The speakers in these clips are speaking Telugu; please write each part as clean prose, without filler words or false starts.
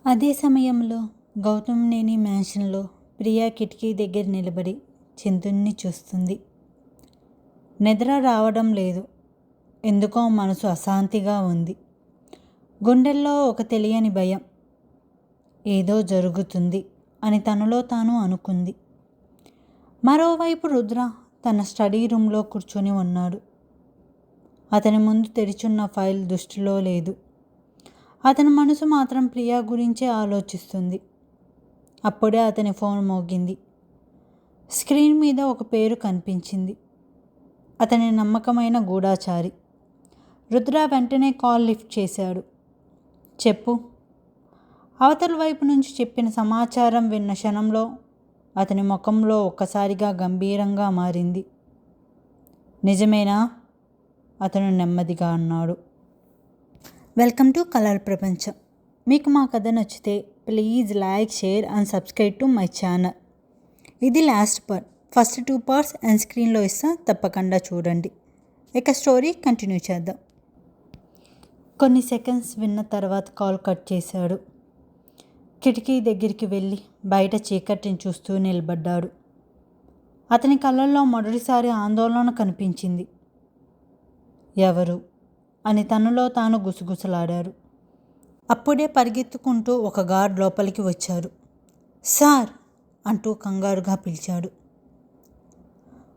అదే సమయంలో గౌతమ్నేని మ్యాన్షన్లో ప్రియా కిటికీ దగ్గర నిలబడి చందుని చూస్తుంది. నిద్ర రావడం లేదు. ఎందుకో మనసు అశాంతిగా ఉంది. గుండెల్లో ఒక తెలియని భయం. ఏదో జరుగుతుంది అని తనలో తాను అనుకుంది. మరోవైపు రుద్ర తన స్టడీ రూమ్లో కూర్చొని ఉన్నాడు. అతని ముందు తెరిచున్న ఫైల్ దృష్టిలో లేదు. అతని మనసు మాత్రం ప్రియా గురించే ఆలోచిస్తుంది. అప్పుడే అతని ఫోన్ మోగింది. స్క్రీన్ మీద ఒక పేరు కనిపించింది. అతని నమ్మకమైన గూఢాచారి. రుద్ర వెంటనే కాల్ లిఫ్ట్ చేశాడు. చెప్పు. అవతల వైపు నుంచి చెప్పిన సమాచారం విన్న క్షణంలో అతని ముఖంలో ఒక్కసారిగా గంభీరంగా మారింది. నిజమేనా? అతను నెమ్మదిగా అన్నాడు. వెల్కమ్ టు కలర్ ప్రపంచం. మీకు మా కథ నచ్చితే please like, share and subscribe to my channel. ఇది last part. First 2 parts and స్క్రీన్లో ఇస్తా, తప్పకుండా చూడండి. ఇక స్టోరీ కంటిన్యూ చేద్దాం. కొన్ని సెకండ్స్ విన్న తర్వాత కాల్ కట్ చేశాడు. కిటికీ దగ్గరికి వెళ్ళి బయట చీకటిని చూస్తూ నిలబడ్డాడు. అతని కళ్ళల్లో మొదటిసారి ఆందోళన కనిపించింది. ఎవరు అని తనలో తాను గుసగుసలాడారు. అప్పుడే పరిగెత్తుకుంటూ ఒక గార్డ్ లోపలికి వచ్చారు. సార్ అంటూ కంగారుగా పిలిచాడు.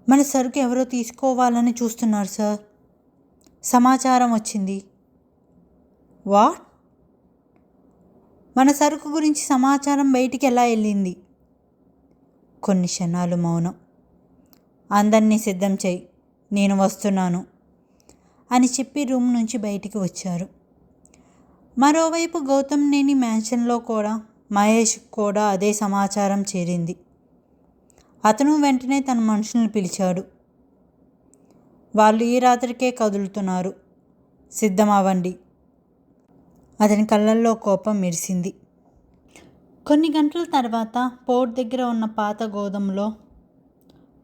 మన సరుకు ఎవరో తీసుకోవాలని చూస్తున్నారు సార్. సమాచారం వచ్చింది. వాట్? మన సరుకు గురించి సమాచారం బయటికి ఎలా వెళ్ళింది? కొన్ని క్షణాలు మౌనం. అందరినీ సిద్ధం చేయి, నేను వస్తున్నాను అని చెప్పి రూమ్ నుంచి బయటికి వచ్చారు. మరోవైపు గౌతమ్నేని మ్యాన్షన్లో కూడా మహేష్ కూడా అదే సమాచారం చేరింది. అతను వెంటనే తన మనుషులను పిలిచాడు. వాళ్ళు ఈ రాత్రికే కదులుతున్నారు, సిద్ధం అవ్వండి. అతని కళ్ళల్లో కోపం మెరిసింది. కొన్ని గంటల తర్వాత పోర్ట్ దగ్గర ఉన్న పాత గోదాంలో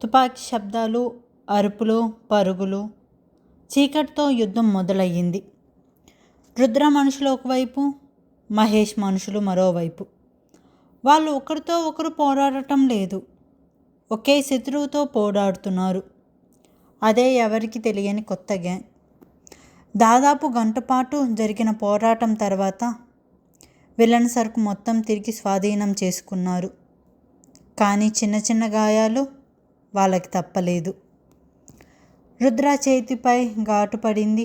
తుపాకీ శబ్దాలు, అరుపులు, పరుగులు, చీకటితో యుద్ధం మొదలయ్యింది. రుద్ర మనుషులు ఒకవైపు, మహేష్ మనుషులు మరోవైపు. వాళ్ళు ఒకరితో ఒకరు పోరాడటం లేదు, ఒకే శత్రువుతో పోరాడుతున్నారు. అదే ఎవరికి తెలియని కొత్త గ్యాంగ్. దాదాపు గంట పాటు జరిగిన పోరాటం తర్వాత విలన్ సరుకు మొత్తం తిరిగి స్వాధీనం చేసుకున్నారు. కానీ చిన్న చిన్న గాయాలు వాళ్ళకి తప్పలేదు. రుద్ర చేతిపై ఘాటు పడింది.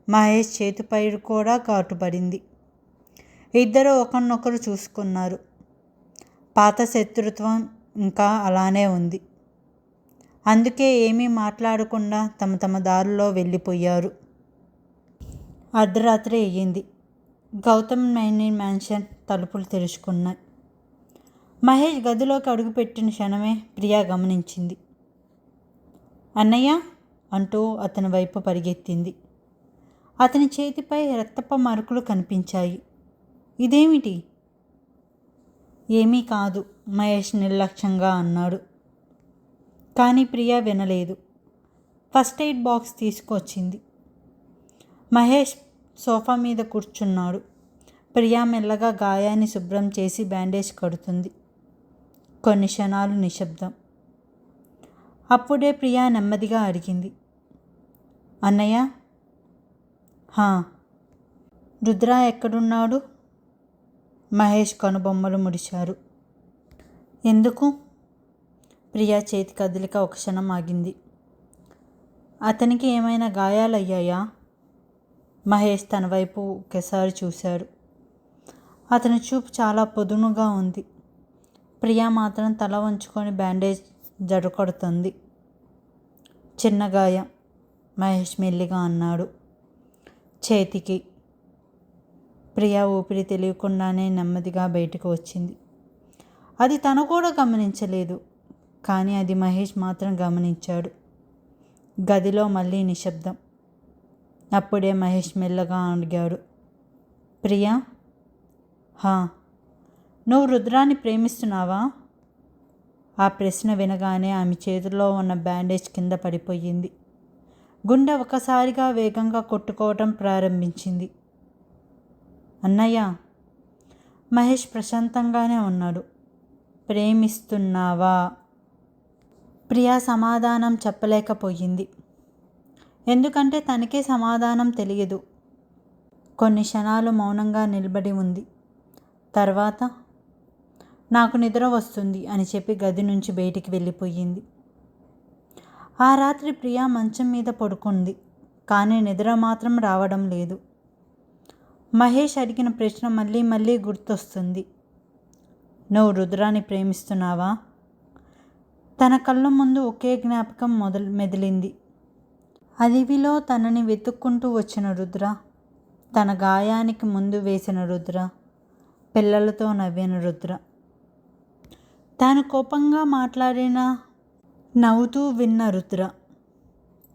మహేష్ చేతిపై కూడా ఘాటు పడింది. ఇద్దరు ఒకరినొకరు చూసుకున్నారు. పాత శత్రుత్వం ఇంకా అలానే ఉంది. అందుకే ఏమీ మాట్లాడకుండా తమ తమ దారిలో వెళ్ళిపోయారు. అర్ధరాత్రి అయ్యింది. గౌతమ్నేని మ్యాన్షన్ తలుపులు తెరుచుకున్నాయి. మహేష్ గదిలోకి అడుగుపెట్టిన క్షణమే ప్రియా గమనించింది. అన్నయ్య అంటూ అతని వైపు పరిగెత్తింది. అతని చేతిపై రక్తపు మరకలు కనిపించాయి. ఇదేమిటి? ఏమీ కాదు, మహేష్ నిర్లక్ష్యంగా అన్నాడు. కానీ ప్రియా వినలేదు. ఫస్ట్ ఎయిడ్ బాక్స్ తీసుకొచ్చింది. మహేష్ సోఫా మీద కూర్చున్నాడు. ప్రియా మెల్లగా గాయాన్ని శుభ్రం చేసి బ్యాండేజ్ కడుతుంది. కొన్ని క్షణాలు నిశ్శబ్దం. అప్పుడే ప్రియా నెమ్మదిగా అడిగింది, అన్నయ్య? హా. రుద్ర ఎక్కడున్నాడు? మహేష్ కనుబొమ్మలు ముడిచారు. ఎందుకు? ప్రియా చేతి కదలిక ఒక క్షణం ఆగింది. అతనికి ఏమైనా గాయాలయ్యాయా? మహేష్ తన వైపు ఒకేసారి చూశాడు. అతని చూపు చాలా పొదునుగా ఉంది. ప్రియా మాత్రం తల వంచుకొని బ్యాండేజ్ జడకొడుతుంది. చిన్న గాయం, మహేష్ మెల్లిగా అన్నాడు. చేతికి. ప్రియా ఊపిరి తెలియకుండానే నెమ్మదిగా బయటకు వచ్చింది. అది తను కూడా గమనించలేదు, కానీ అది మహేష్ మాత్రం గమనించాడు. గదిలో మళ్ళీ నిశ్శబ్దం. అప్పుడే మహేష్ మెల్లగా అడిగాడు, ప్రియా? హా. నువ్వు రుద్రాన్ని ప్రేమిస్తున్నావా? ఆ ప్రశ్న వినగానే ఆమె చేతిలో ఉన్న బ్యాండేజ్ కింద పడిపోయింది. గుండె ఒకసారిగా వేగంగా కొట్టుకోవటం ప్రారంభించింది. అన్నయ్య. మహేష్ ప్రశాంతంగానే ఉన్నాడు. ప్రేమిస్తున్నావా? ప్రియా సమాధానం చెప్పలేకపోయింది. ఎందుకంటే తనకే సమాధానం తెలియదు. కొన్ని క్షణాలు మౌనంగా నిలబడి ఉంది. తర్వాత నాకు నిద్ర వస్తుంది అని చెప్పి గది నుంచి బయటికి వెళ్ళిపోయింది. ఆ రాత్రి ప్రియా మంచం మీద పడుకుంది. కానీ నిద్ర మాత్రం రావడం లేదు. మహేష్ అడిగిన ప్రశ్న మళ్ళీ మళ్ళీ గుర్తొస్తుంది. నువ్వు రుద్రాని ప్రేమిస్తున్నావా? తన కళ్ళ ముందు ఒకే జ్ఞాపకం మెదిలింది. అడవిలో తనని వెతుక్కుంటూ వచ్చిన రుద్ర, తన గాయానికి ముందు వేసిన రుద్ర, పిల్లలతో నవ్విన రుద్ర, తాను కోపంగా మాట్లాడిన నవ్వుతూ విన్న రుద్ర.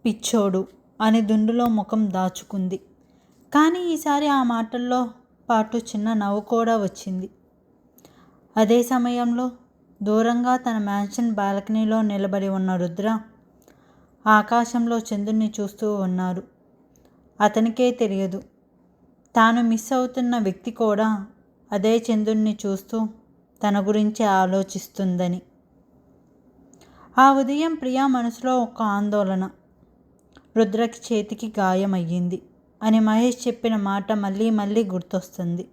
పిచ్చోడు అని దుండులో ముఖం దాచుకుంది. కానీ ఈసారి ఆ మాటల్లో పాటు చిన్న నవ్వు కూడా వచ్చింది. అదే సమయంలో దూరంగా తన మ్యాన్షన్ బాల్కనీలో నిలబడి ఉన్న రుద్ర ఆకాశంలో చంద్రుని చూస్తూ ఉన్నారు. అతనికే తెలియదు, తాను మిస్ అవుతున్న వ్యక్తి కూడా అదే చంద్రుని చూస్తూ తన గురించి ఆలోచిస్తుందని. ఆ ఉదయం ప్రియా మనసులో ఒక ఆందోళన. రుద్రకి చేతికి గాయమయ్యింది అని మహేష్ చెప్పిన మాట మళ్ళీ మళ్ళీ గుర్తొస్తుంది.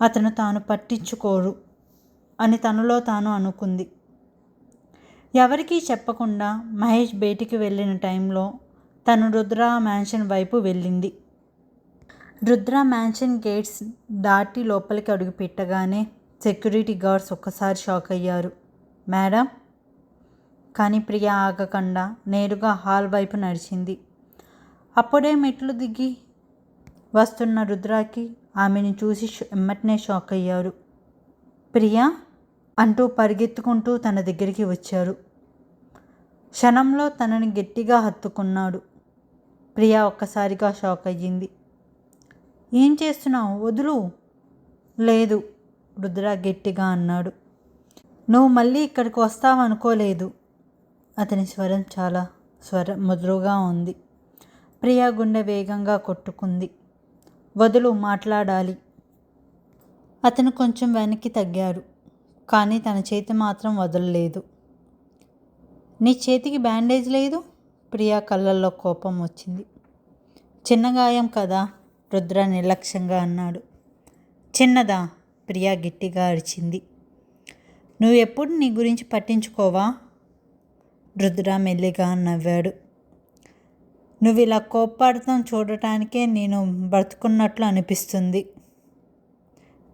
అతను తాను పట్టించుకోరు అని తనలో తాను అనుకుంది. ఎవరికీ చెప్పకుండా మహేష్ బయటికి వెళ్ళిన టైంలో తను రుద్ర మ్యాన్షన్ వైపు వెళ్ళింది. రుద్ర మ్యాన్షన్ గేట్స్ దాటి లోపలికి అడుగు పెట్టగానే సెక్యూరిటీ గార్డ్స్ ఒక్కసారి షాక్ అయ్యారు. మేడం? కానీ ప్రియ ఆగకుండా నేరుగా హాల్ వైపు నడిచింది. అప్పుడే మెట్లు దిగి వస్తున్న రుద్రాకి ఆమెను చూసి ఎమ్మటనే షాక్ అయ్యారు. ప్రియా అంటూ పరిగెత్తుకుంటూ తన దగ్గరికి వచ్చారు. క్షణంలో తనని గట్టిగా హత్తుకున్నాడు. ప్రియా ఒక్కసారిగా షాక్ అయ్యింది. ఏం చేస్తున్నావు? వదులు. లేదు, రుద్ర గట్టిగా అన్నాడు. నువ్వు మళ్ళీ ఇక్కడికి వస్తావనుకోలేదు. అతని స్వరం చాలా మృదువుగా ఉంది. ప్రియా గుండె వేగంగా కొట్టుకుంది. వదులు, మాట్లాడాలి. అతను కొంచెం వెనక్కి తగ్గాడు. కానీ తన చేతి మాత్రం వదలలేదు. నీ చేతికి బ్యాండేజ్ లేదు? ప్రియా కళ్ళల్లో కోపం వచ్చింది. చిన్న గాయం కదా, రుద్ర నిర్లక్ష్యంగా అన్నాడు. చిన్నదా? ప్రియా గట్టిగా అరిచింది. నువ్వు ఎప్పుడు నీ గురించి పట్టించుకోవా? రుద్ర మెల్లిగా నవ్వాడు. నువ్వు ఇలా కోప్పడటం చూడటానికే నేను బ్రతుకున్నట్లు అనిపిస్తుంది.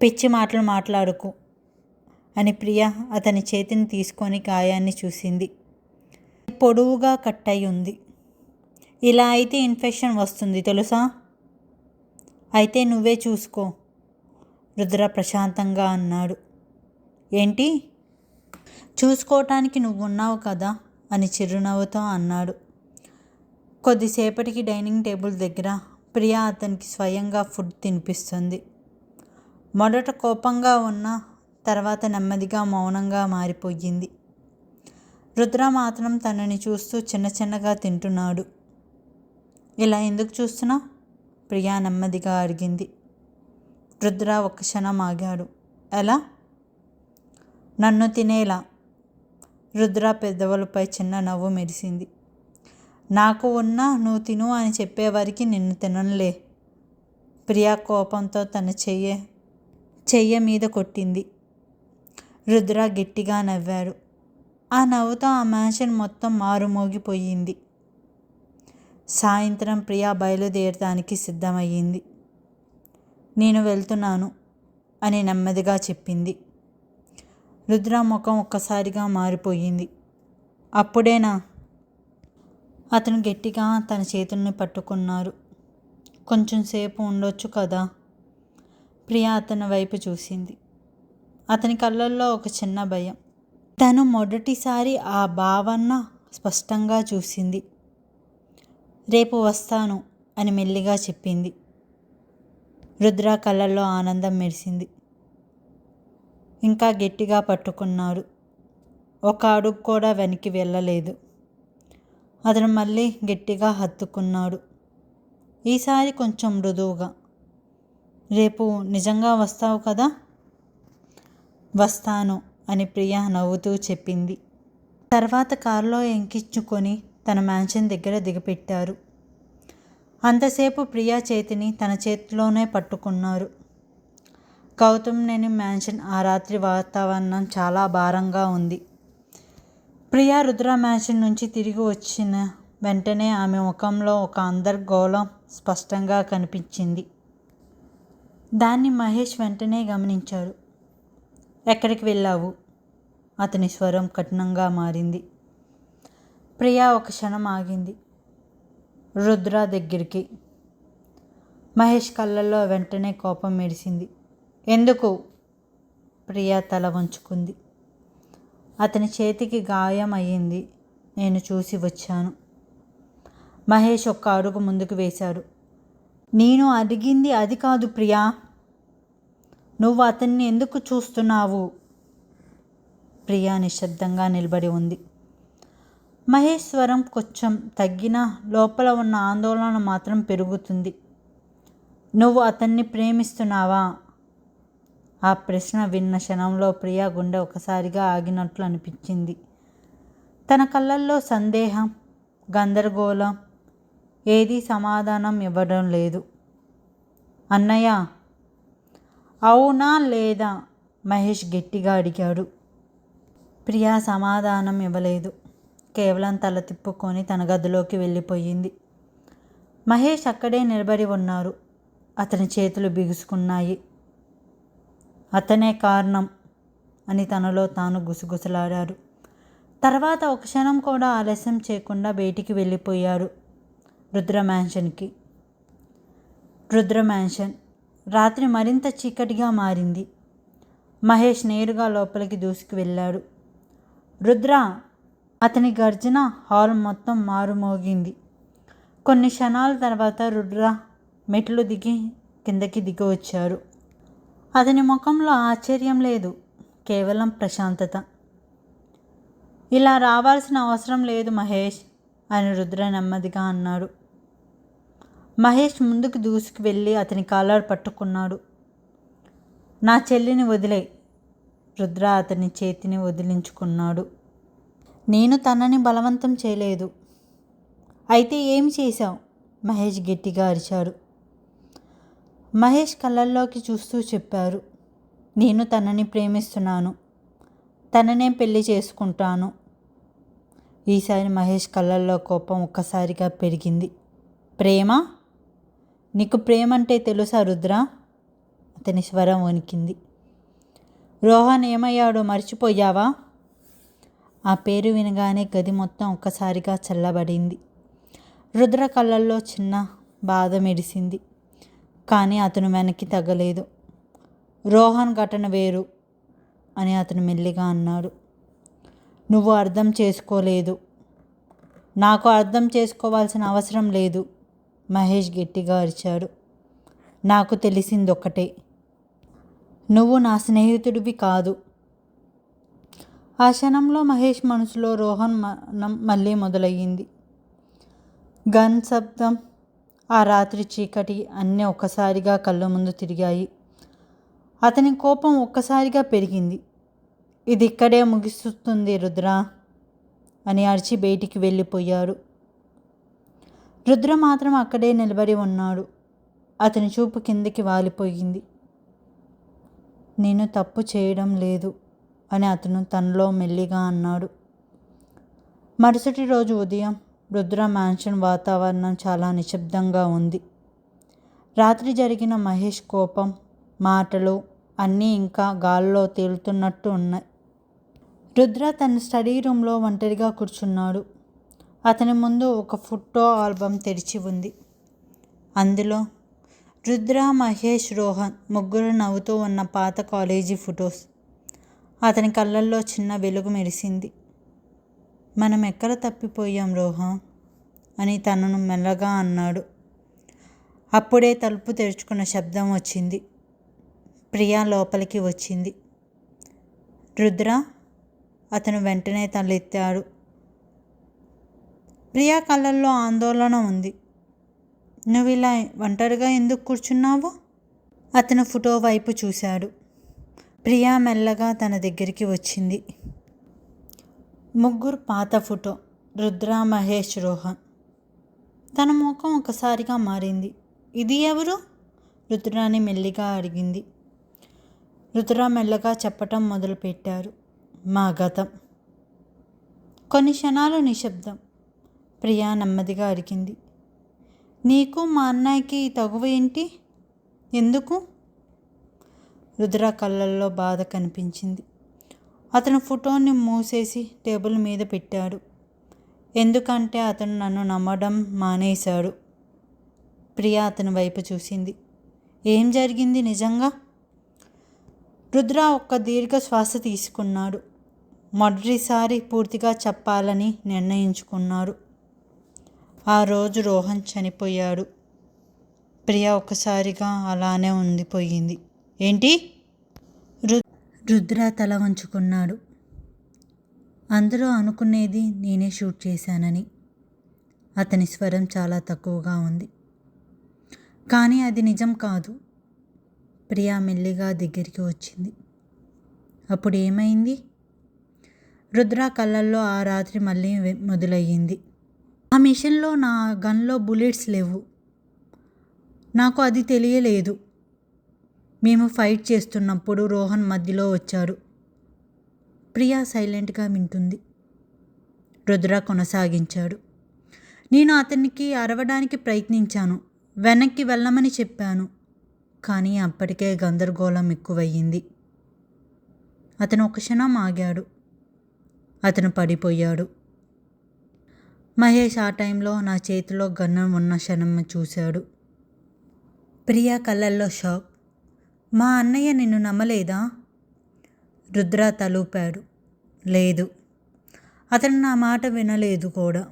పిచ్చి మాటలు మాట్లాడుకు అని ప్రియ అతని చేతిని తీసుకొని గాయాన్ని చూసింది. పొడవుగా కట్ అయి ఉంది. ఇలా అయితే ఇన్ఫెక్షన్ వస్తుంది తెలుసా? అయితే నువ్వే చూసుకో, రుద్ర ప్రశాంతంగా అన్నాడు. ఏంటి? చూసుకోవటానికి నువ్వు ఉన్నావు కదా అని చిరునవ్వుతో అన్నాడు. కొద్దిసేపటికి డైనింగ్ టేబుల్ దగ్గర ప్రియా అతనికి స్వయంగా ఫుడ్ తినిపిస్తుంది. మొదట కోపంగా ఉన్న తర్వాత నెమ్మదిగా మౌనంగా మారిపోయింది. రుద్ర మాత్రం తనని చూస్తూ చిన్న చిన్నగా తింటున్నాడు. ఇలా ఎందుకు చూస్తున్నావు? ప్రియా నెమ్మదిగా అడిగింది. రుద్ర ఒక్క క్షణం ఆగాడు. ఎలా? నన్ను తినేలా. రుద్ర పెదవులపై చిన్న నవ్వు మెరిసింది. నాకు ఉన్నా నువ్వు తిను అని చెప్పేవారికి నిన్ను తిననులే. ప్రియా కోపంతో తన చెయ్య మీద కొట్టింది. రుద్ర గట్టిగా నవ్వాడు. ఆ నవ్వుతో ఆ మ్యాన్షన్ మొత్తం మారుమోగిపోయింది. సాయంత్రం ప్రియా బయలుదేరడానికి సిద్ధమయ్యింది. నేను వెళ్తున్నాను అని నెమ్మదిగా చెప్పింది. రుద్ర ముఖం ఒక్కసారిగా మారిపోయింది. అప్పుడేనా? అతను గట్టిగా తన చేతుల్ని పట్టుకున్నారు. కొంచెం సేపు ఉండొచ్చు కదా? ప్రియా అతని వైపు చూసింది. అతని కళ్ళల్లో ఒక చిన్న భయం. తను మొదటిసారి ఆ భావన స్పష్టంగా చూసింది. రేపు వస్తాను అని మెల్లిగా చెప్పింది. రుద్ర కళ్ళల్లో ఆనందం మెరిసింది. ఇంకా గట్టిగా పట్టుకున్నారు. ఒక అడుగు కూడా వెనక్కి వెళ్ళలేదు. అతను మళ్ళీ గట్టిగా హత్తుకున్నాడు. ఈసారి కొంచెం మృదువుగా. రేపు నిజంగా వస్తావు కదా? వస్తాను అని ప్రియా నవ్వుతూ చెప్పింది. తర్వాత కారులో ఎక్కించుకొని తన మ్యాన్షన్ దగ్గర దిగపెట్టారు. అంతసేపు ప్రియా చేతిని తన చేతిలోనే పట్టుకున్నారు. గౌతమ్ నేని మ్యాన్షన్. ఆ రాత్రి వాతావరణం చాలా భారంగా ఉంది. ప్రియా రుద్ర మ్యాన్షన్ నుంచి తిరిగి వచ్చిన వెంటనే ఆమె ముఖంలో ఒక అందర్గోళం స్పష్టంగా కనిపించింది. దాన్ని మహేష్ వెంటనే గమనించారు. ఎక్కడికి వెళ్ళావు? అతని స్వరం కఠినంగా మారింది. ప్రియా ఒక క్షణం ఆగింది. రుద్ర దగ్గరికి. మహేష్ కళ్ళల్లో వెంటనే కోపం మెరిసింది. ఎందుకు? ప్రియా తల వంచుకుంది. అతని చేతికి గాయం అయ్యింది. నేను చూసి వచ్చాను. మహేష్ ఒక్క అడుగు ముందుకు వేశాడు. నేను అడిగింది అది కాదు ప్రియా. నువ్వు అతన్ని ఎందుకు చూస్తున్నావు? ప్రియా నిశ్శబ్దంగా నిలబడి ఉంది. మహేష్ స్వరం కొంచెం తగ్గినా లోపల ఉన్న ఆందోళన మాత్రం పెరుగుతుంది. నువ్వు అతన్ని ప్రేమిస్తున్నావా? ఆ ప్రశ్న విన్న క్షణంలో ప్రియా గుండె ఒకసారిగా ఆగినట్లు అనిపించింది. తన కళ్ళల్లో సందేహం, గందరగోళం, ఏదీ సమాధానం ఇవ్వడం లేదు. అన్నయ్య, అవునా లేదా? మహేష్ గట్టిగా అడిగాడు. ప్రియా సమాధానం ఇవ్వలేదు. కేవలం తల తిప్పుకొని తన గదిలోకి వెళ్ళిపోయింది. మహేష్ అక్కడే నిలబడి ఉన్నారు. అతని చేతులు బిగుసుకున్నాయి. అతనే కారణం అని తనలో తాను గుసగుసలాడారు. తర్వాత ఒక క్షణం కూడా ఆలస్యం చేయకుండా బయటికి వెళ్ళిపోయారు రుద్ర మ్యాన్షన్కి. రుద్ర మ్యాన్షన్. రాత్రి మరింత చీకటిగా మారింది. మహేష్ నేరుగా లోపలికి దూసుకు వెళ్ళాడు. రుద్ర! అతని గర్జన హాల్ మొత్తం మారుమోగింది. కొన్ని క్షణాల తర్వాత రుద్ర మెట్లు దిగి కిందకి దిగి వచ్చారు. అతని ముఖంలో ఆశ్చర్యం లేదు, కేవలం ప్రశాంతత. ఇలా రావాల్సిన అవసరం లేదు మహేష్ అని రుద్ర నెమ్మదిగా అన్నాడు. మహేష్ ముందుకు దూసుకు వెళ్ళి అతని కాలర్ పట్టుకున్నాడు. నా చెల్లిని వదిలే. రుద్ర అతని చేతిని వదిలించుకున్నాడు. నేను తనని బలవంతం చేయలేదు. అయితే ఏం చేశావు? మహేష్ గట్టిగా అరిచాడు. మహేష్ కళ్ళల్లోకి చూస్తూ చెప్పారు. నేను తనని ప్రేమిస్తున్నాను. తననే పెళ్లి చేసుకుంటాను. ఈసారి మహేష్ కళ్ళల్లో కోపం ఒక్కసారిగా పెరిగింది. ప్రేమ? నీకు ప్రేమ అంటే తెలుసా రుద్ర? అతని స్వరం వణికింది. రోహన్ ఏమయ్యాడో మర్చిపోయావా? ఆ పేరు వినగానే గది మొత్తం ఒక్కసారిగా చల్లబడింది. రుద్ర కళ్ళల్లో చిన్న బాధ మెరిసింది. కానీ అతను వెనక్కి తగ్గలేదు. రోహన్ ఘటన వేరు అని అతను మెల్లిగా అన్నాడు. నువ్వు అర్థం చేసుకోలేదు. నాకు అర్థం చేసుకోవాల్సిన అవసరం లేదు. మహేష్ గట్టిగా అరిచాడు. నాకు తెలిసిందొక్కటే. నువ్వు నా స్నేహితుడివి కాదు. ఆ క్షణంలో మహేష్ మనసులో రోహన్ మరణం మళ్ళీ మొదలయ్యింది. గన్ శబ్దం, ఆ రాత్రి చీకటి అన్నీ ఒక్కసారిగా కళ్ళ ముందు తిరిగాయి. అతని కోపం ఒక్కసారిగా పెరిగింది. ఇది ఇక్కడే ముగిస్తుంది రుద్ర అని అరిచి బయటికి వెళ్ళిపోయాడు. రుద్ర మాత్రం అక్కడే నిలబడి ఉన్నాడు. అతని చూపు కిందికి వాలిపోయింది. నేను తప్పు చేయడం లేదు అని అతను తనలో మెల్లిగా అన్నాడు. మరుసటి రోజు ఉదయం రుద్ర మ్యాన్షన్ వాతావరణం చాలా నిశ్శబ్దంగా ఉంది. రాత్రి జరిగిన మహేష్ కోపం, మాటలు అన్నీ ఇంకా గాల్లో తేలుతున్నట్టు ఉన్నాయి. రుద్ర తన స్టడీ రూమ్లో ఒంటరిగా కూర్చున్నాడు. అతని ముందు ఒక ఫోటో ఆల్బమ్ తెరిచి ఉంది. అందులో రుద్ర, మహేష్, రోహన్ ముగ్గురు నవ్వుతూ ఉన్న పాత కాలేజీ ఫొటోస్. అతని కళ్ళల్లో చిన్న వెలుగు మెరిసింది. మనం ఎక్కడ తప్పిపోయాం రోహన్ అని తనను మెల్లగా అన్నాడు. అప్పుడే తలుపు తెరుచుకున్న శబ్దం వచ్చింది. ప్రియా లోపలికి వచ్చింది. రుద్ర? అతను వెంటనే తలెత్తాడు. ప్రియా కళ్ళల్లో ఆందోళన ఉంది. నువ్వు ఇలా ఒంటరిగా ఎందుకు కూర్చున్నావు? అతను ఫోటో వైపు చూశాడు. ప్రియా మెల్లగా తన దగ్గరికి వచ్చింది. ముగ్గురు పాత ఫోటో, రుద్ర, మహేష్, రోహన్. తన ముఖం ఒకసారిగా మారింది. ఇది ఎవరు? రుద్రాని మెల్లిగా అడిగింది. రుద్ర మెల్లగా చెప్పటం మొదలుపెట్టారు. మా గతం. కొన్ని క్షణాలు నిశ్శబ్దం. ప్రియా నెమ్మదిగా అడిగింది. నీకు మా అన్నయ్యకి తగువ ఏంటి? ఎందుకు? రుద్ర కళ్ళల్లో బాధ కనిపించింది. అతను ఫోటోని మూసేసి టేబుల్ మీద పెట్టాడు. ఎందుకంటే అతను నన్ను నమ్మడం మానేశాడు. ప్రియా అతని వైపు చూసింది. ఏం జరిగింది నిజంగా? రుద్ర ఒక్క దీర్ఘ శ్వాస తీసుకున్నాడు. మొదటిసారి పూర్తిగా చెప్పాలని నిర్ణయించుకున్నాడు. ఆ రోజు రోహన్ చనిపోయాడు. ప్రియా ఒక్కసారిగా అలానే ఉండిపోయింది. ఏంటి? రుద్ర తల వంచుకున్నాడు. అందరూ అనుకునేది నేనే షూట్ చేశానని. అతని స్వరం చాలా తక్కువగా ఉంది. కానీ అది నిజం కాదు. ప్రియా మెల్లిగా దగ్గరికి వచ్చింది. అప్పుడు ఏమైంది? రుద్ర కళ్ళల్లో ఆ రాత్రి మళ్ళీ మొదలయ్యింది. ఆ మిషన్లో నా గన్లో బుల్లెట్స్ లేవు. నాకు అది తెలియలేదు. మేము ఫైట్ చేస్తున్నప్పుడు రోహన్ మధ్యలో వచ్చాడు. ప్రియా సైలెంట్గా వింటుంది. రుద్ర కొనసాగించాడు. నేను అతనికి అరవడానికి ప్రయత్నించాను. వెనక్కి వెళ్ళమని చెప్పాను. కానీ అప్పటికే గందరగోళం ఎక్కువయ్యింది. అతను ఒక క్షణం ఆగాడు. అతను పడిపోయాడు. మహేష్ ఆ టైంలో నా చేతిలో గన్ను ఉన్న క్షణం చూశాడు. ప్రియా కళ్ళల్లో షాక్. మా అన్నయ్య నిన్ను నమ్మలేదా? రుద్ర తలూపాడు. లేదు. అతను నా మాట వినలేదు కూడా.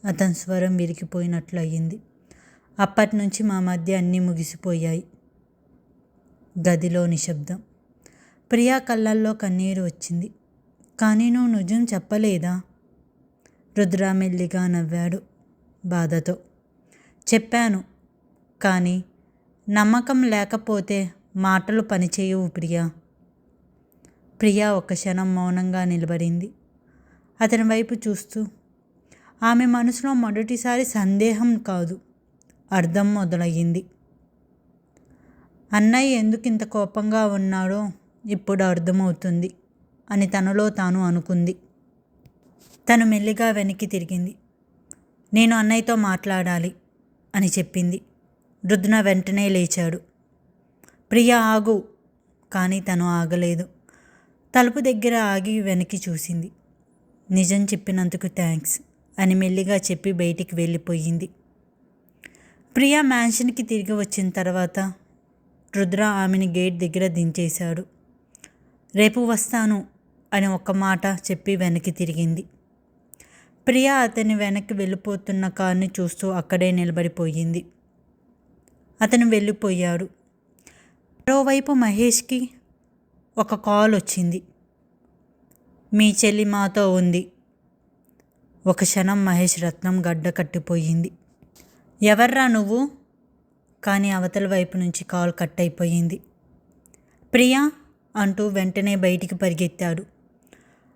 అతని స్వరం విరిగిపోయినట్లు అయ్యింది. అప్పటి నుంచి మా మధ్య అన్నీ ముగిసిపోయాయి. గదిలో నిశ్శబ్దం. ప్రియా కళ్ళల్లో కన్నీరు వచ్చింది. కానీ నువ్వు నిజం చెప్పలేదా? రుద్ర మెల్లిగా నవ్వాడు బాధతో. చెప్పాను. కానీ నమ్మకం లేకపోతే మాటలు పనిచేయవు ప్రియా. ప్రియా ఒక క్షణం మౌనంగా నిలబడింది. అతని వైపు చూస్తూ. ఆమె మనసులో మొదటిసారి సందేహం కాదు, అర్థం మొదలయ్యింది. అన్నయ్య ఎందుకు ఇంత కోపంగా ఉన్నాడో ఇప్పుడు అర్థమవుతుంది అని తనలో తాను అనుకుంది. తను మెల్లిగా వెనక్కి తిరిగింది. నేను అన్నయ్యతో మాట్లాడాలి అని చెప్పింది. రుద్ర వెంటనే లేచాడు. ప్రియా ఆగు. కానీ తను ఆగలేదు. తలుపు దగ్గర ఆగి వెనక్కి చూసింది. నిజం చెప్పినందుకు థ్యాంక్స్ అని మెల్లిగా చెప్పి బయటికి వెళ్ళిపోయింది. ప్రియా మ్యాన్షన్కి తిరిగి వచ్చిన తర్వాత రుద్ర ఆమెని గేట్ దగ్గర దించేశాడు. రేపు వస్తాను అని ఒక్క మాట చెప్పి వెనక్కి తిరిగింది. ప్రియా అతని వెనక్కి వెళ్ళిపోతున్న కారుని చూస్తూ అక్కడే నిలబడిపోయింది. అతను వెళ్ళిపోయాడు. మరోవైపు మహేష్కి ఒక కాల్ వచ్చింది. మీ చెల్లి మాతో ఉంది. ఒక క్షణం మహేష్ రత్నం గడ్డ కట్టిపోయింది. ఎవర్రా నువ్వు? కానీ అవతల వైపు నుంచి కాల్ కట్ అయిపోయింది. ప్రియా అంటూ వెంటనే బయటికి పరిగెత్తాడు.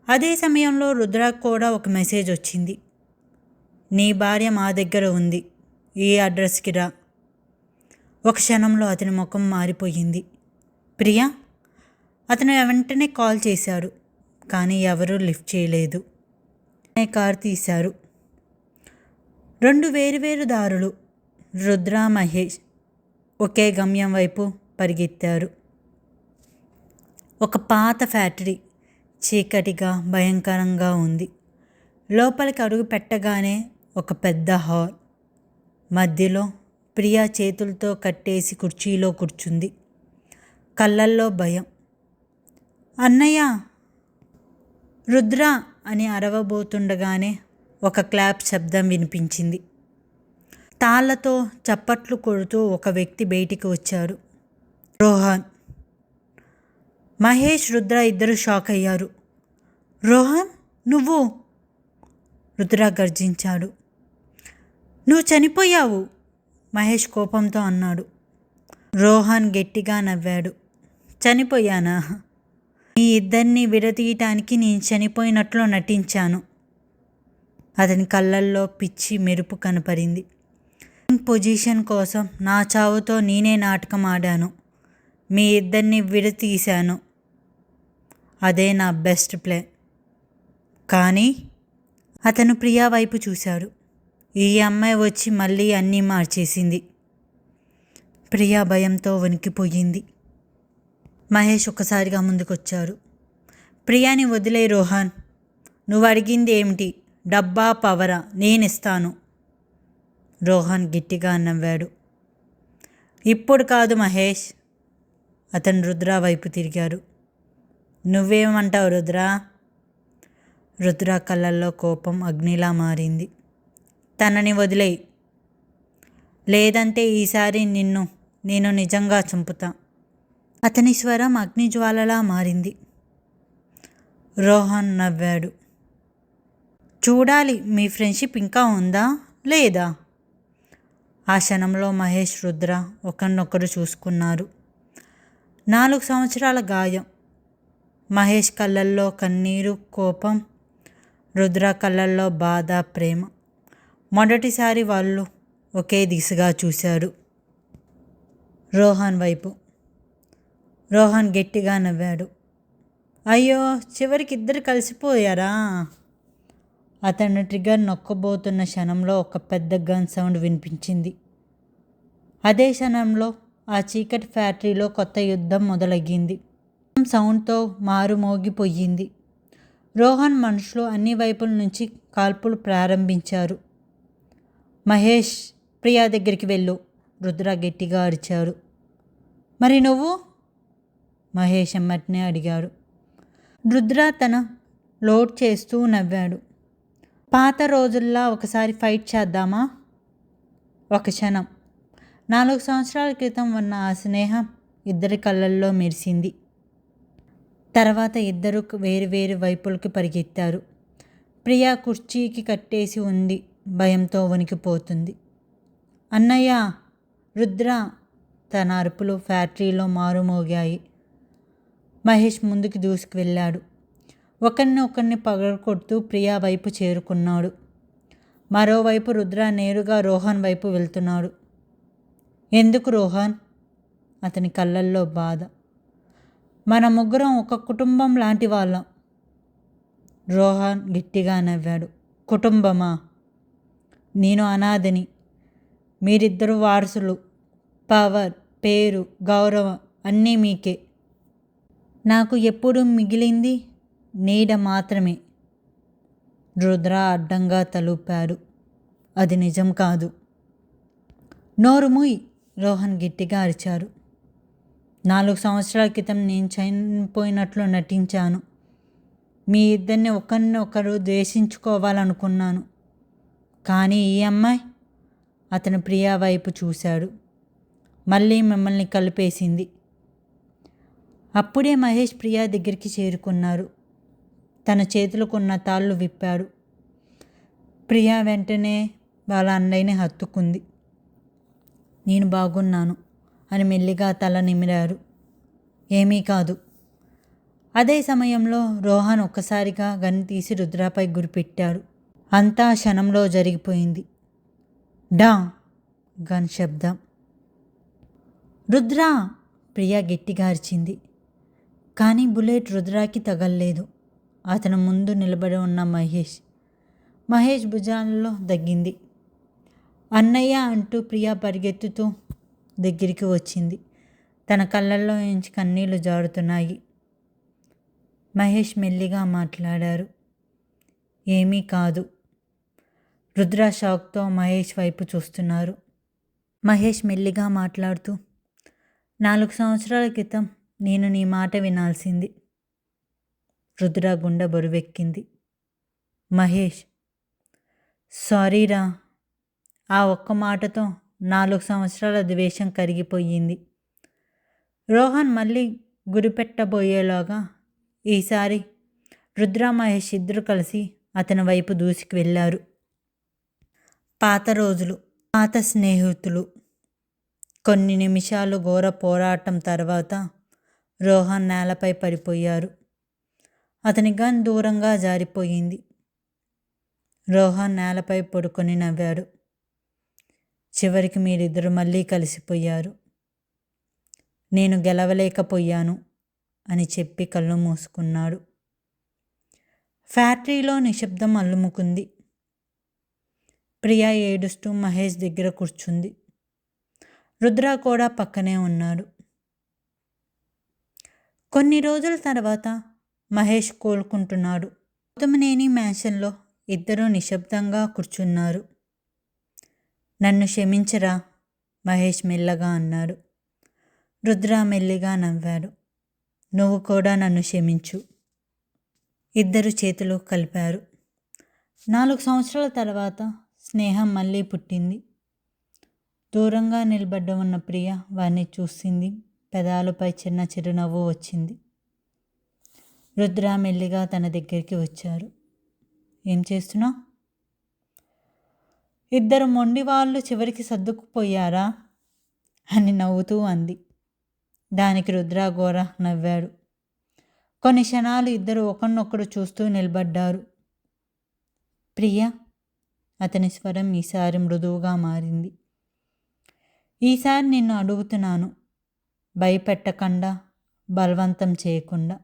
అదే సమయంలో రుద్రకు కూడా ఒక మెసేజ్ వచ్చింది. నీ భార్య మా దగ్గర ఉంది, ఈ అడ్రస్కి రా. ఒక క్షణంలో అతని ముఖం మారిపోయింది. ప్రియా? అతను వెంటనే కాల్ చేశాడు. కానీ ఎవరూ లిఫ్ట్ చేయలేదు. కారు తీశారు. 2 వేరువేరు దారులు. రుద్ర, మహేష్ ఒకే గమ్యం వైపు పరిగెత్తారు. ఒక పాత ఫ్యాక్టరీ చీకటిగా భయంకరంగా ఉంది. లోపలికి అడుగు పెట్టగానే ఒక పెద్ద హాల్. మధ్యలో ప్రియా చేతులతో కట్టేసి కుర్చీలో కూర్చుంది. కళ్ళల్లో భయం. అన్నయ్య! రుద్ర అని అరవబోతుండగానే ఒక క్లాప్ శబ్దం వినిపించింది. తాళ్లతో చప్పట్లు కొడుతూ ఒక వ్యక్తి బయటికి వచ్చాడు. రోహన్. మహేష్, రుద్ర ఇద్దరు షాక్ అయ్యారు. రోహన్, నువ్వు? రుద్ర గర్జించాడు. నువ్వు చనిపోయావు, మహేష్ కోపంతో అన్నాడు. రోహన్ గట్టిగా నవ్వాడు. చనిపోయానా? మీ ఇద్దరిని విడదీయటానికి నేను చనిపోయినట్లు నటించాను. అతని కళ్ళల్లో పిచ్చి మెరుపు కనపడింది. పొజిషన్ కోసం నా చావుతో నేనే నాటకం ఆడాను. మీ ఇద్దరిని విడతీశాను. అదే నా బెస్ట్ ప్లే. కానీ అతను ప్రియా వైపు చూశాడు. ఈ అమ్మాయి వచ్చి మళ్ళీ అన్నీ మార్చేసింది. ప్రియా భయంతో వణికిపోయింది. మహేష్ ఒక్కసారిగా ముందుకొచ్చారు. ప్రియాని వదిలే రోహన్. నువ్వు అడిగింది ఏమిటి? డబ్బా పవరా? నేనిస్తాను. రోహన్ గట్టిగా నవ్వాడు. ఇప్పుడు కాదు మహేష్. అతను రుద్ర వైపు తిరిగాడు. నువ్వేమంటావు రుద్ర? రుద్ర కళ్ళల్లో కోపం అగ్నిలా మారింది. తనని వదిలేయి, లేదంటే ఈసారి నేను నిజంగా చంపుతా. అతని స్వరం అగ్నిజ్వాలలా మారింది. రోహన్ నవ్వాడు. చూడాలి మీ ఫ్రెండ్షిప్ ఇంకా ఉందా లేదా? ఆ క్షణంలో మహేష్ రుద్ర ఒకరినొకరు చూసుకున్నారు. 4 సంవత్సరాల గాయం. మహేష్ కళ్ళల్లో కన్నీరు, కోపం. రుద్ర కళ్ళల్లో బాధ, ప్రేమ. మొదటిసారి వాళ్ళు ఒకే దిశగా చూశారు. రోహన్ వైపు. రోహన్ గట్టిగా నవ్వాడు. అయ్యో, చివరికి ఇద్దరు కలిసిపోయారా? అతను ట్రిగ్గర్ నొక్కబోతున్న క్షణంలో ఒక పెద్ద గన్ సౌండ్ వినిపించింది. అదే క్షణంలో ఆ చీకటి ఫ్యాక్టరీలో కొత్త యుద్ధం మొదలయ్యింది. సౌండ్తో మారుమోగిపోయింది. రోహన్ మనుషులు అన్ని వైపుల నుంచి కాల్పులు ప్రారంభించారు. మహేష్, ప్రియా దగ్గరికి వెళ్ళు, రుద్ర గట్టిగా అరిచారు. మరి నువ్వు? మహేష్ ఎమ్మటినే అడిగాడు. రుద్ర తన లోడ్ చేస్తూ నవ్వాడు. పాత రోజుల్లా ఒకసారి ఫైట్ చేద్దామా? ఒక క్షణం. 4 సంవత్సరాల క్రితం ఉన్న ఆ స్నేహం ఇద్దరి కళ్ళల్లో మెరిసింది. తర్వాత ఇద్దరు వేరు వైపులకి పరిగెత్తారు. ప్రియా కుర్చీకి కట్టేసి ఉంది. భయంతో వణికిపోతుంది. అన్నయ్య, రుద్ర! తన అరుపులు ఫ్యాక్టరీలో మారుమోగాయి. మహేష్ ముందుకు దూసుకు వెళ్ళాడు. ఒకరిని పగలకొడుతూ ప్రియా వైపు చేరుకున్నాడు. మరోవైపు రుద్ర నేరుగా రోహన్ వైపు వెళ్తున్నాడు. ఎందుకు రోహన్? అతని కళ్ళల్లో బాధ. మన ముగ్గురం ఒక కుటుంబం లాంటి వాళ్ళం. రోహన్ గట్టిగా నవ్వాడు. కుటుంబమా? నేను అనాథని. మీరిద్దరు వారసులు. పవర్, పేరు, గౌరవం అన్నీ మీకే. నాకు ఎప్పుడు మిగిలింది నీడ మాత్రమే. రుద్ర అడ్డంగా తలూపాడు. అది నిజం కాదు. నోరు మూయ్! రోహన్ గట్టిగా అరిచారు. 4 సంవత్సరాల క్రితం నేను చనిపోయినట్లు నటించాను. మీ ఇద్దరిని ఒకరినొకరు ద్వేషించుకోవాలనుకున్నాను. కానీ ఈ అమ్మాయి, అతను ప్రియా వైపు చూశాడు, మళ్ళీ మిమ్మల్ని కలిపేసింది. అప్పుడే మహేష్ ప్రియా దగ్గరికి చేరుకున్నారు. తన చేతులకున్న తాళ్ళు విప్పాడు. ప్రియా వెంటనే వాళ్ళ అన్నయ్యని హత్తుకుంది. నేను బాగున్నాను అని మెల్లిగా తల నిమిరారు. ఏమీ కాదు. అదే సమయంలో రోహన్ ఒక్కసారిగా గన్ తీసి రుద్రపై గురిపెట్టాడు. అంతా క్షణంలో జరిగిపోయింది. డా! గన్ శబ్దం. రుద్ర! ప్రియా గట్టిగా అరిచింది. కానీ బుల్లెట్ రుద్రాకి తగల్లేదు. అతను ముందు నిలబడి ఉన్న మహేష్ భుజాలలో దగ్గింది. అన్నయ్య అంటూ ప్రియా పరిగెత్తుతూ దగ్గరికి వచ్చింది. తన కళ్ళల్లో నుంచి కన్నీళ్లు జారుతున్నాయి. మహేష్ మెల్లిగా మాట్లాడారు. ఏమీ కాదు. రుద్ర షాక్తో మహేష్ వైపు చూస్తున్నారు. మహేష్ మెల్లిగా మాట్లాడుతూ, 4 సంవత్సరాల క్రితం నేను నీ మాట వినాల్సింది. రుద్ర గుండె బరువెక్కింది. మహేష్, సారీరా. ఆ ఒక్క మాటతో 4 సంవత్సరాల ద్వేషం కరిగిపోయింది. రోహన్ మళ్ళీ గురిపెట్టబోయేలాగా ఈసారి రుద్ర, మహేష్ ఇద్దరు కలిసి అతని వైపు దూసుకు వెళ్ళారు. పాత రోజులు, పాత స్నేహితులు, కొన్ని నిమిషాలు ఘోర పోరాటం తర్వాత రోహన్ నేలపై పడిపోయారు. అతని గన్ దూరంగా జారిపోయింది. రోహన్ నేలపై పడుకొని నవ్వాడు. చివరికి మీరిద్దరు మళ్ళీ కలిసిపోయారు. నేను గెలవలేకపోయాను అని చెప్పి కళ్ళు మూసుకున్నాడు. ఫ్యాక్టరీలో నిశ్శబ్దం అల్లుముకుంది. ప్రియా ఏడుస్తూ మహేష్ దగ్గర కూర్చుంది. రుద్ర కూడా పక్కనే ఉన్నాడు. కొన్ని రోజుల తర్వాత మహేష్ కోలుకుంటున్నాడు. గౌతమినేని మ్యాన్షన్లో ఇద్దరూ నిశ్శబ్దంగా కూర్చున్నారు. నన్ను క్షమించరా, మహేష్ మెల్లగా అన్నాడు. రుద్ర మెల్లిగా నవ్వాడు. నువ్వు కూడా నన్ను క్షమించు. ఇద్దరు చేతులు కలిపారు. 4 సంవత్సరాల తర్వాత స్నేహం మళ్ళీ పుట్టింది. దూరంగా నిలబడ్డ ఉన్న ప్రియ వారిని చూసింది. పెదాలపై చిన్న చిరునవ్వు వచ్చింది. రుద్ర మెల్లిగా తన దగ్గరికి వచ్చారు. ఏం చేస్తున్నావు? ఇద్దరు మొండి వాళ్ళు చివరికి సర్దుకుపోయారా అని నవ్వుతూ అంది. దానికి రుద్ర ఘోర నవ్వాడు. కొన్ని క్షణాలు ఇద్దరు ఒకరినొకరు చూస్తూ నిలబడ్డారు. ప్రియ, అతని స్వరం ఈసారి మృదువుగా మారింది. ఈసారి నిన్ను అడుగుతున్నాను, భయపెట్టకుండా, బలవంతం చేయకుండా.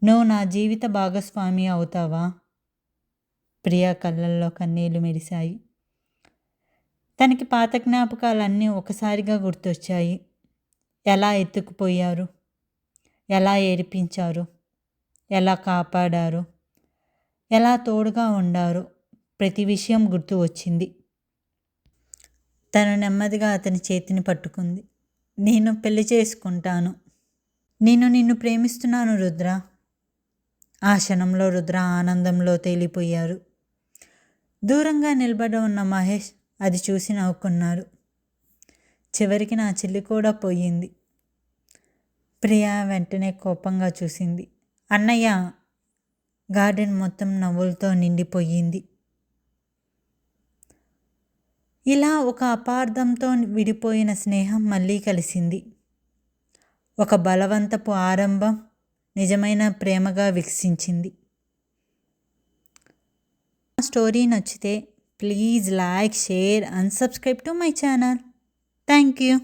నువ్వు నా జీవిత భాగస్వామి అవుతావా? ప్రియా కళ్ళల్లో కన్నీళ్లు మెరిశాయి. తనకి పాత జ్ఞాపకాలన్నీ ఒకసారిగా గుర్తొచ్చాయి. ఎలా ఎత్తుకుపోయారు, ఎలా ఏడిపించారు, ఎలా కాపాడారు, ఎలా తోడుగా ఉండారో ప్రతి విషయం గుర్తు వచ్చింది. తను నెమ్మదిగా అతని చేతిని పట్టుకుంది. నేను పెళ్లి చేసుకుంటాను. నేను నిన్ను ప్రేమిస్తున్నాను రుద్ర. ఆ క్షణంలో రుద్ర ఆనందంలో తేలిపోయారు. దూరంగా నిలబడి ఉన్న మహేష్ అది చూసి నవ్వుకున్నాడు. చివరికి నా చెల్లి కూడా పోయింది. ప్రియా వెంటనే కోపంగా చూసింది. అన్నయ్య. గార్డెన్ మొత్తం నవ్వులతో నిండిపోయింది. ఇలా ఒక అపార్థంతో విడిపోయిన స్నేహం మళ్ళీ కలిసింది. ఒక బలవంతపు ఆరంభం నిజమైన ప్రేమగా వికసించింది. స్టోరీ నచ్చితే please like, share and subscribe to my channel. Thank you.